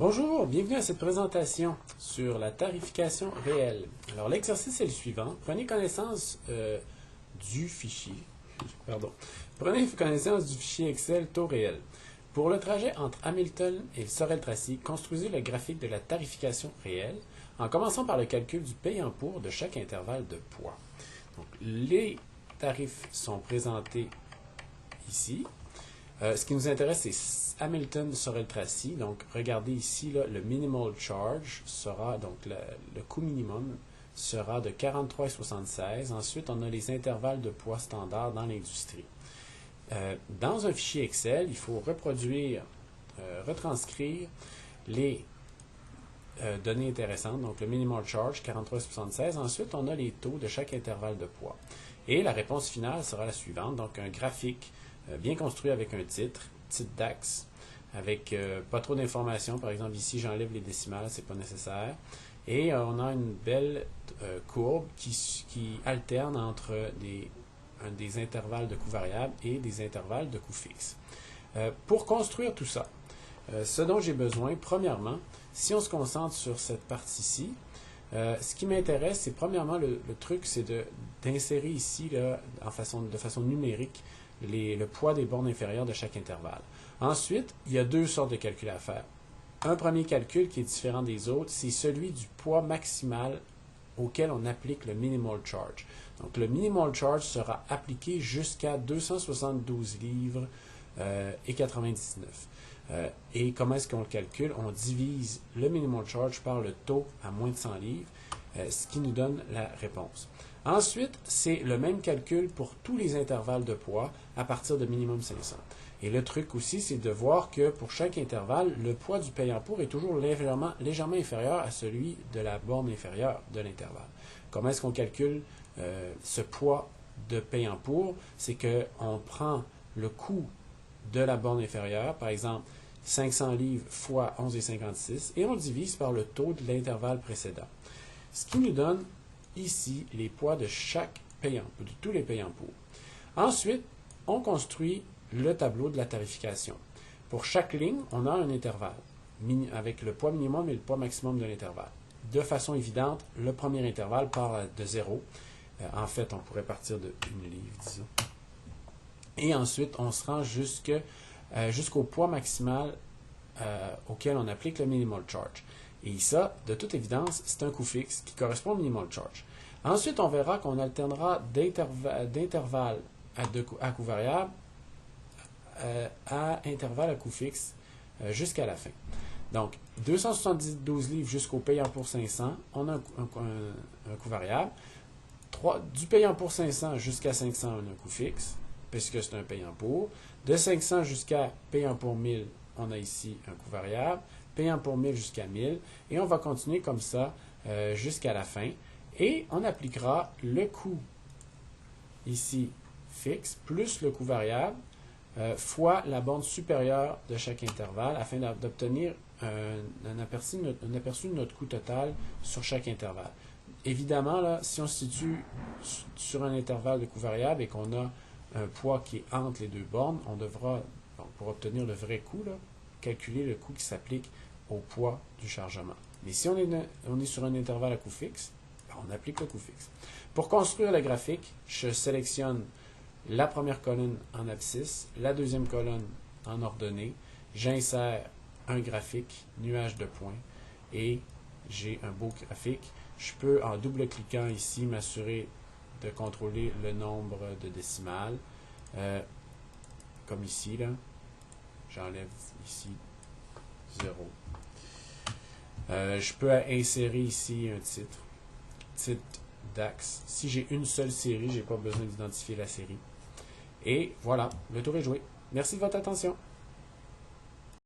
Bonjour, bienvenue à cette présentation sur la tarification réelle. Alors l'exercice est le suivant. Prenez connaissance du fichier. Pardon. Prenez connaissance du fichier Excel taux réel. Pour le trajet entre Hamilton et Sorel-Tracy, construisez le graphique de la tarification réelle en commençant par le calcul du payant pour de chaque intervalle de poids. Donc, les tarifs sont présentés ici. Ce qui nous intéresse, c'est Hamilton Sorel-Tracy. Donc, regardez ici, là, le minimal charge sera, donc le coût minimum sera de 43,76. Ensuite, on a les intervalles de poids standard dans l'industrie. Dans un fichier Excel, il faut reproduire, retranscrire les données intéressantes. Donc, le minimal charge, 43,76. Ensuite, on a les taux de chaque intervalle de poids. Et la réponse finale sera la suivante. Donc, un graphique bien construit avec un titre DAX, avec pas trop d'informations. Par exemple, ici, j'enlève les décimales, c'est pas nécessaire. Et on a une belle courbe qui alterne entre des intervalles de coûts variables et des intervalles de coûts fixes. Pour construire tout ça, ce dont j'ai besoin, premièrement, si on se concentre sur cette partie-ci, ce qui m'intéresse, c'est premièrement, le truc, c'est d'insérer ici, là, de façon numérique, le poids des bornes inférieures de chaque intervalle. Ensuite, il y a deux sortes de calculs à faire. Un premier calcul qui est différent des autres, c'est celui du poids maximal auquel on applique le minimal charge. Donc, le minimal charge sera appliqué jusqu'à 272 livres et 99. Et comment est-ce qu'on le calcule? On divise le minimal charge par le taux à moins de 100 livres, ce qui nous donne la réponse. Ensuite, c'est le même calcul pour tous les intervalles de poids à partir de minimum 500. Et le truc aussi, c'est de voir que pour chaque intervalle, le poids du payant pour est toujours légèrement inférieur à celui de la borne inférieure de l'intervalle. Comment est-ce qu'on calcule ce poids de payant pour? C'est qu'on prend le coût de la borne inférieure, par exemple 500 livres fois 11,56, et on divise par le taux de l'intervalle précédent. Ce qui nous donne ici les poids de chaque payant, de tous les payants pour. Ensuite, on construit le tableau de la tarification. Pour chaque ligne, on a un intervalle avec le poids minimum et le poids maximum de l'intervalle. De façon évidente, le premier intervalle part de 0. En fait, on pourrait partir de 1 livre, disons. Et ensuite, on se rend jusqu'au poids maximal auquel on applique le minimal charge. Et ça, de toute évidence, c'est un coût fixe qui correspond au minimal charge. Ensuite, on verra qu'on alternera d'intervalle à coût variable à intervalle à coût fixe jusqu'à la fin. Donc, 272 livres jusqu'au payant pour 500, on a un coût variable. Du payant pour 500 jusqu'à 500, on a un coût fixe, puisque c'est un payant pour. De 500 jusqu'à payant pour 1000, on a ici un coût variable. Payant pour 1000 jusqu'à 1000. Et on va continuer comme ça jusqu'à la fin. Et on appliquera le coût ici fixe plus le coût variable fois la borne supérieure de chaque intervalle afin d'obtenir un aperçu de notre coût total sur chaque intervalle. Évidemment, là, si on se situe sur un intervalle de coût variable et qu'on a un poids qui est entre les deux bornes, on devra, pour obtenir le vrai coût, là, calculer le coût qui s'applique au poids du chargement. Mais si on est sur un intervalle à coût fixe, on applique le coût fixe. Pour construire le graphique, je sélectionne la première colonne en abscisse, la deuxième colonne en ordonnée, j'insère un graphique, nuage de points, et j'ai un beau graphique. Je peux, en double-cliquant ici, m'assurer de contrôler le nombre de décimales, comme ici, là. J'enlève ici 0. Je peux insérer ici un titre DAX. Si j'ai une seule série, je n'ai pas besoin d'identifier la série. Et voilà, le tour est joué. Merci de votre attention.